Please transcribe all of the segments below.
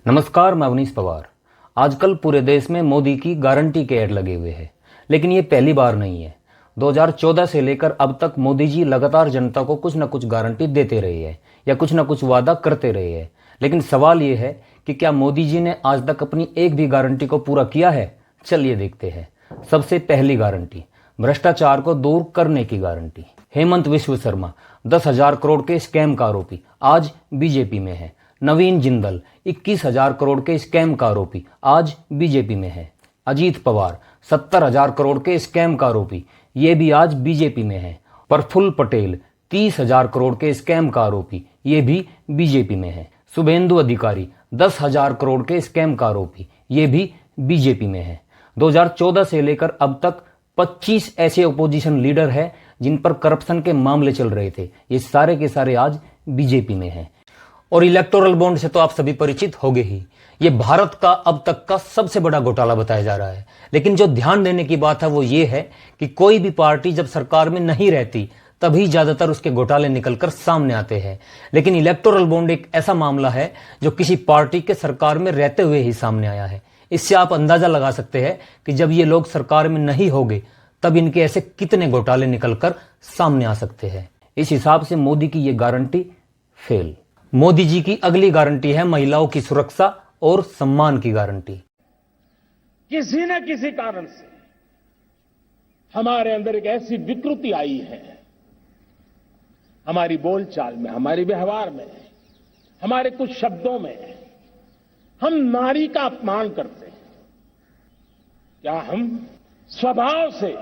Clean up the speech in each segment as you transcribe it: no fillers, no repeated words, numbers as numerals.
नमस्कार, मैं अवनीश पवार। आजकल पूरे देश में मोदी की गारंटी के ऐड लगे हुए हैं, लेकिन ये पहली बार नहीं है। 2014 से लेकर अब तक मोदी जी लगातार जनता को कुछ न कुछ गारंटी देते रहे हैं या कुछ न कुछ वादा करते रहे हैं। लेकिन सवाल ये है कि क्या मोदी जी ने आज तक अपनी एक भी गारंटी को पूरा किया है? चलिए देखते हैं। सबसे पहली गारंटी, भ्रष्टाचार को दूर करने की गारंटी। हेमंत विश्व शर्मा 10,000 करोड़ के स्कैम का आरोपी आज बीजेपी में है। नवीन जिंदल 21,000 करोड़ के स्कैम का आरोपी आज बीजेपी में है। अजीत पवार 70,000 करोड़ के स्कैम का आरोपी, ये भी आज बीजेपी में है। प्रफुल्ल पटेल 30,000 करोड़ के स्कैम का आरोपी, ये भी बीजेपी में है। शुभेंदु अधिकारी 10,000 करोड़ के स्कैम का आरोपी, ये भी बीजेपी में है। 2014 से लेकर अब तक 25 ऐसे ओपोजिशन लीडर हैं जिन पर करप्शन के मामले चल रहे थे, ये सारे के सारे आज बीजेपी में हैं। और इलेक्टोरल बॉन्ड से तो आप सभी परिचित होंगे ही। ये भारत का अब तक का सबसे बड़ा घोटाला बताया जा रहा है। लेकिन जो ध्यान देने की बात है वो ये है कि कोई भी पार्टी जब सरकार में नहीं रहती तभी ज्यादातर उसके घोटाले निकलकर सामने आते हैं। लेकिन इलेक्टोरल बॉन्ड एक ऐसा मामला है जो किसी पार्टी के सरकार में रहते हुए ही सामने आया है। इससे आप अंदाजा लगा सकते हैं कि जब ये लोग सरकार में नहीं होंगे तब इनके ऐसे कितने घोटाले निकलकर सामने आ सकते हैं। इस हिसाब से मोदी की ये गारंटी फेल। मोदी जी की अगली गारंटी है महिलाओं की सुरक्षा और सम्मान की गारंटी। किसी न किसी कारण से हमारे अंदर एक ऐसी विकृति आई है, हमारी बोलचाल में, हमारे व्यवहार में, हमारे कुछ शब्दों में, हम नारी का अपमान करते हैं। क्या हम स्वभाव से,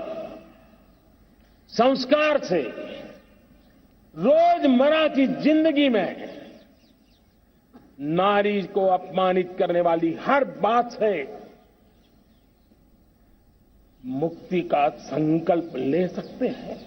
संस्कार से, रोजमर्रा की जिंदगी में नारी को अपमानित करने वाली हर बात से मुक्ति का संकल्प ले सकते हैं?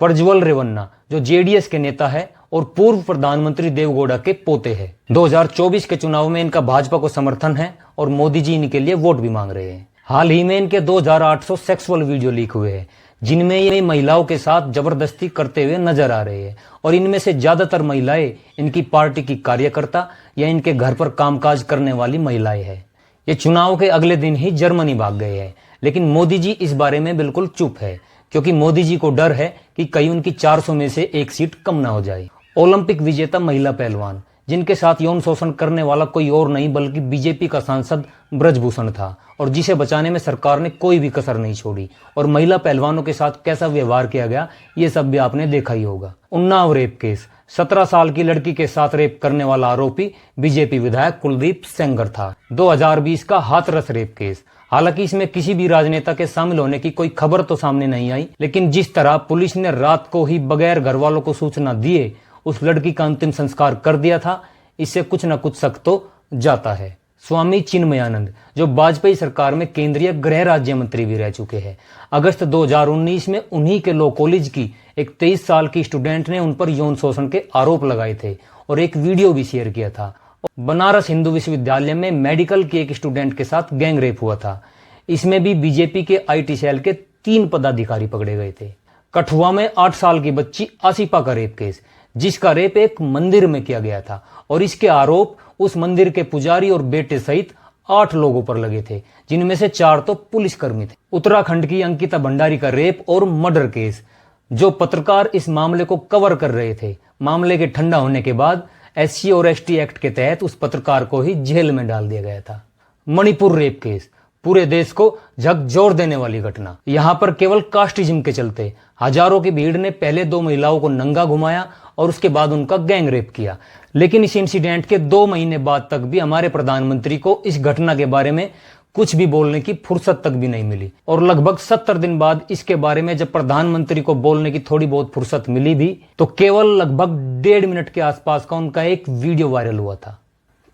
प्रज्वल रेवन्ना जो जेडीएस के नेता है और पूर्व प्रधानमंत्री देवगौड़ा के पोते हैं। 2024 के चुनाव में इनका भाजपा को समर्थन है और मोदी जी इनके लिए वोट भी मांग रहे हैं। हाल ही में इनके 2,800 सेक्सुअल वीडियो लीक हुए हैं जिनमें ये महिलाओं के साथ जबरदस्ती करते हुए नजर आ रहे हैं और इनमें से ज्यादातर महिलाएं इनकी पार्टी की कार्यकर्ता या इनके घर पर कामकाज करने वाली महिलाएं हैं। ये चुनाव के अगले दिन ही जर्मनी भाग गए हैं, लेकिन मोदी जी इस बारे में बिल्कुल चुप है क्योंकि मोदी जी को डर है कि कहीं उनकी 400 में से एक सीट कम ना हो जाए। ओलंपिक विजेता महिला पहलवान जिनके साथ यौन शोषण करने वाला कोई और नहीं बल्कि बीजेपी का सांसद ब्रजभूषण था और जिसे बचाने में सरकार ने कोई भी कसर नहीं छोड़ी और महिला पहलवानों के साथ कैसा व्यवहार किया गया ये सब भी आपने देखा ही होगा। उन्नाव रेप केस, 17 साल की लड़की के साथ रेप करने वाला आरोपी बीजेपी विधायक कुलदीप सेंगर था। 2020 का हाथरस रेप केस, हालांकि इसमें किसी भी राजनेता के शामिल होने की कोई खबर तो सामने नहीं आई, लेकिन जिस तरह पुलिस ने रात को ही बगैर घर वालों को सूचना दिए उस लड़की का अंतिम संस्कार कर दिया था, इससे कुछ न कुछ शक तो जाता है। स्वामी चिन्मयानंद जो वाजपेयी सरकार में केंद्रीय गृह राज्य मंत्री भी रह चुके हैं। अगस्त 2019 में उन्हीं के लॉ कॉलेज की एक 23 साल की स्टूडेंट ने उन पर यौन शोषण के आरोप लगाए थे और एक वीडियो भी शेयर किया था। बनारस हिंदू विश्वविद्यालय में मेडिकल की एक स्टूडेंट के साथ गैंग रेप हुआ था। इसमें भी बीजेपी के आईटी सेल के 3 पदाधिकारी पकड़े गए थे। कठुआ में 8 साल की बच्ची आसिफा का रेप केस, जिसका रेप एक मंदिर में किया गया था और इसके आरोप उस मंदिर के पुजारी और बेटे सहित 8 लोगों पर लगे थे, जिनमें से 4 तो पुलिसकर्मी थे। उत्तराखंड की अंकिता भंडारी का रेप और मर्डर केस, जो पत्रकार इस मामले को कवर कर रहे थे, मामले के ठंडा होने के बाद SC और ST एक्ट के तहत उस पत्रकार को ही जेल में डाल दिया गया था। मणिपुर रेप केस, पूरे देश को झकझोर देने वाली घटना। यहाँ पर केवल कास्टिज्म के चलते हजारों की भीड़ ने पहले 2 महिलाओं को नंगा घुमाया और उसके बाद उनका गैंग रेप किया। लेकिन इस इंसिडेंट के 2 महीने बाद तक भी हमारे प्रधानमंत्री को इस घटना के बारे में कुछ भी बोलने की फुर्सत तक भी नहीं मिली और लगभग 70 दिन बाद इसके बारे में जब प्रधानमंत्री को बोलने की थोड़ी बहुत फुर्सत मिली भी तो केवल लगभग 1.5 मिनट के आसपास का उनका एक वीडियो वायरल हुआ था।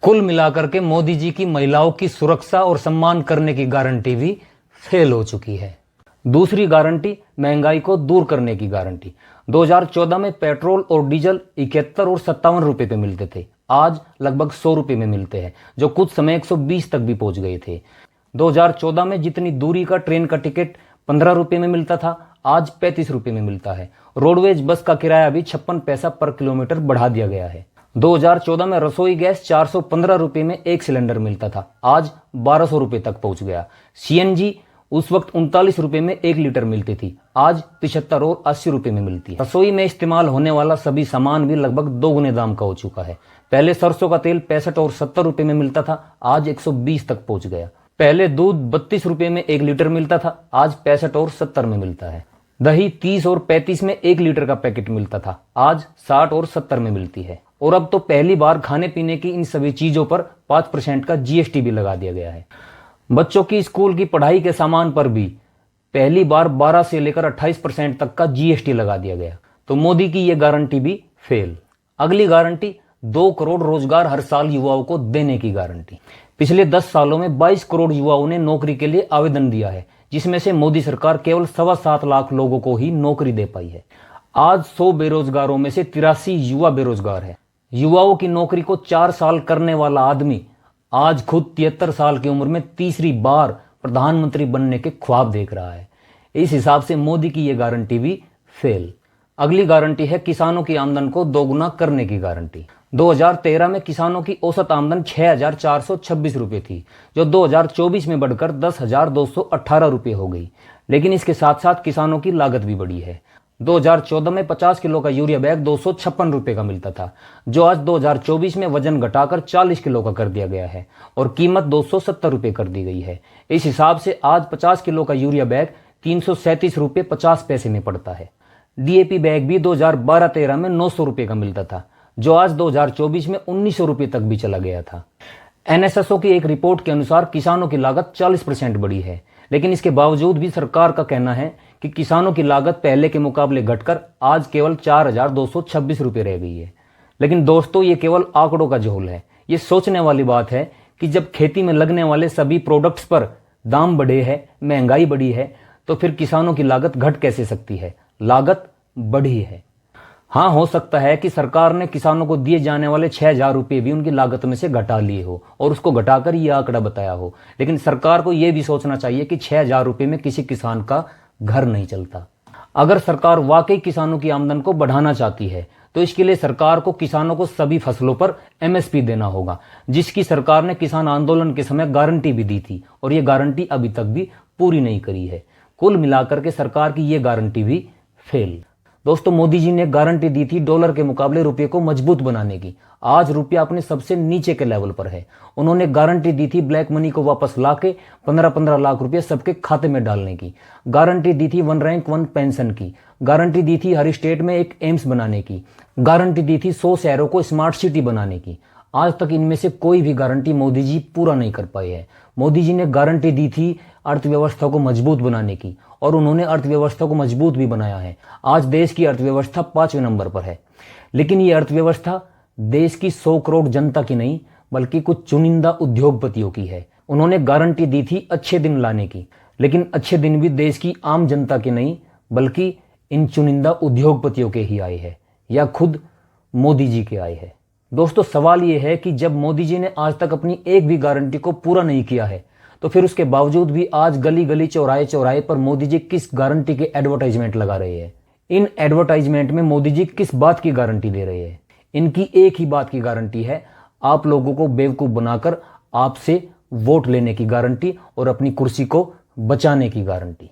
कुल मिलाकर के मोदी जी की महिलाओं की सुरक्षा और सम्मान करने की गारंटी भी फेल हो चुकी है। दूसरी गारंटी, महंगाई को दूर करने की गारंटी। 2014 में पेट्रोल और डीजल 71 और 57 रुपए पे मिलते थे, आज लगभग 100 रुपए में मिलते हैं, जो कुछ समय 120 तक भी पहुंच गए थे। 2014 में जितनी दूरी का ट्रेन का टिकट 15 रुपए में मिलता था, आज 35 रुपए में मिलता है। रोडवेज बस का किराया भी 56 पैसा पर किलोमीटर बढ़ा दिया गया है। 2014 में रसोई गैस 415 रुपए में एक सिलेंडर मिलता था, आज 1200 रुपए तक पहुंच गया। सीएनजी उस वक्त 39 रुपए में 1 लीटर मिलती थी, आज 75 और 80 रुपए में मिलती है। रसोई में इस्तेमाल होने वाला सभी सामान भी लगभग 2 गुने दाम का हो चुका है। पहले सरसों का तेल 65 और 70 रुपए में मिलता था, आज 120 तक पहुंच गया। पहले दूध 32 रुपए में 1 लीटर मिलता था, आज 65 और 70 में मिलता है। दही 30 और 35 में 1 लीटर का पैकेट मिलता था, आज 60 और 70 में मिलती है। और अब तो पहली बार खाने पीने की इन सभी चीजों पर 5% का जीएसटी भी लगा दिया गया है। बच्चों की स्कूल की पढ़ाई के सामान पर भी पहली बार 12 से लेकर 28% तक का जीएसटी लगा दिया गया। तो मोदी की यह गारंटी भी फेल। अगली गारंटी 2 करोड़ रोजगार हर साल युवाओं को देने की गारंटी। पिछले 10 सालों में 22 करोड़ युवाओं ने नौकरी के लिए आवेदन दिया है, जिसमें से मोदी सरकार केवल 7.25 लाख लोगों को ही नौकरी दे पाई है। आज 100 बेरोजगारों में से 83 युवा बेरोजगार है। युवाओं की नौकरी को 4 साल करने वाला आदमी आज खुद 73 साल की उम्र में तीसरी बार प्रधानमंत्री बनने के ख्वाब देख रहा है। इस हिसाब से मोदी की यह गारंटी भी फेल। अगली गारंटी है किसानों की आमदन को दोगुना करने की गारंटी। 2013 में किसानों की औसत आमदन 6,426 रुपये थी, जो 2024 में बढ़कर 10,218 रुपये हो गई। लेकिन इसके साथ साथ किसानों की लागत भी बढ़ी है। 2014 में 50 किलो का यूरिया बैग 256 रुपये का मिलता था, जो आज 2024 में वजन घटाकर 40 किलो का कर दिया गया है और कीमत 270 रुपये कर दी गई है। इस हिसाब से आज 50 किलो का यूरिया बैग 337 रुपये 50 पैसे में पड़ता है। डीएपी बैग भी 2012-13 में 900 रुपये का मिलता था, जो आज 2024 में 1900 रुपये तक भी चला गया था। एनएसएसओ की एक रिपोर्ट के अनुसार किसानों की लागत 40% बढ़ी है, लेकिन इसके बावजूद भी सरकार का कहना है कि किसानों की लागत पहले के मुकाबले घटकर आज केवल 4,226 रुपये रह गई है। लेकिन दोस्तों, ये केवल आंकड़ों का झोल है। ये सोचने वाली बात है कि जब खेती में लगने वाले सभी प्रोडक्ट्स पर दाम बढ़े हैं, महंगाई बढ़ी है, तो फिर किसानों की लागत घट कैसे सकती है? लागत बढ़ी है। हाँ, हो सकता है कि सरकार ने किसानों को दिए जाने वाले 6,000 रुपये भी उनकी लागत में से घटा लिए हो और उसको घटाकर ये आंकड़ा बताया हो। लेकिन सरकार को यह भी सोचना चाहिए कि 6,000 रुपये में किसी किसान का घर नहीं चलता। अगर सरकार वाकई किसानों की आमदन को बढ़ाना चाहती है, तो इसके लिए सरकार को किसानों को सभी फसलों पर एमएसपी देना होगा, जिसकी सरकार ने किसान आंदोलन के समय गारंटी भी दी थी और ये गारंटी अभी तक भी पूरी नहीं करी है। कुल मिलाकर के सरकार की ये गारंटी भी फेल। दोस्तों, मोदी जी ने गारंटी दी थी डॉलर के मुकाबले रुपये को मजबूत बनाने की। आज रुपया अपने सबसे नीचे के लेवल पर है। उन्होंने गारंटी दी थी ब्लैक मनी को वापस लाके 15-15 लाख रुपये सबके खाते में डालने की। गारंटी दी थी 1 रैंक 1 पेंशन की। गारंटी दी थी हर स्टेट में एक एम्स बनाने की। गारंटी दी थी 100 शहरों को स्मार्ट सिटी बनाने की। आज तक इनमें से कोई भी गारंटी मोदी जी पूरा नहीं कर पाए हैं। मोदी जी ने गारंटी दी थी अर्थव्यवस्था को मजबूत बनाने की और उन्होंने अर्थव्यवस्था को मजबूत भी बनाया है। आज देश की अर्थव्यवस्था 5वें नंबर पर है। लेकिन ये अर्थव्यवस्था देश की 100 करोड़ जनता की नहीं, बल्कि कुछ चुनिंदा उद्योगपतियों की है। उन्होंने गारंटी दी थी अच्छे दिन लाने की, लेकिन अच्छे दिन भी देश की आम जनता के नहीं, बल्कि इन चुनिंदा उद्योगपतियों के ही आए हैं या खुद मोदी जी के आए हैं। दोस्तों, सवाल ये है कि जब मोदी जी ने आज तक अपनी एक भी गारंटी को पूरा नहीं किया है, तो फिर उसके बावजूद भी आज गली गली चौराहे चौराहे पर मोदी जी किस गारंटी के एडवर्टाइजमेंट लगा रहे हैं? इन एडवर्टाइजमेंट में मोदी जी किस बात की गारंटी दे रहे हैं? इनकी एक ही बात की गारंटी है, आप लोगों को बेवकूफ बनाकर आपसे वोट लेने की गारंटी और अपनी कुर्सी को बचाने की गारंटी।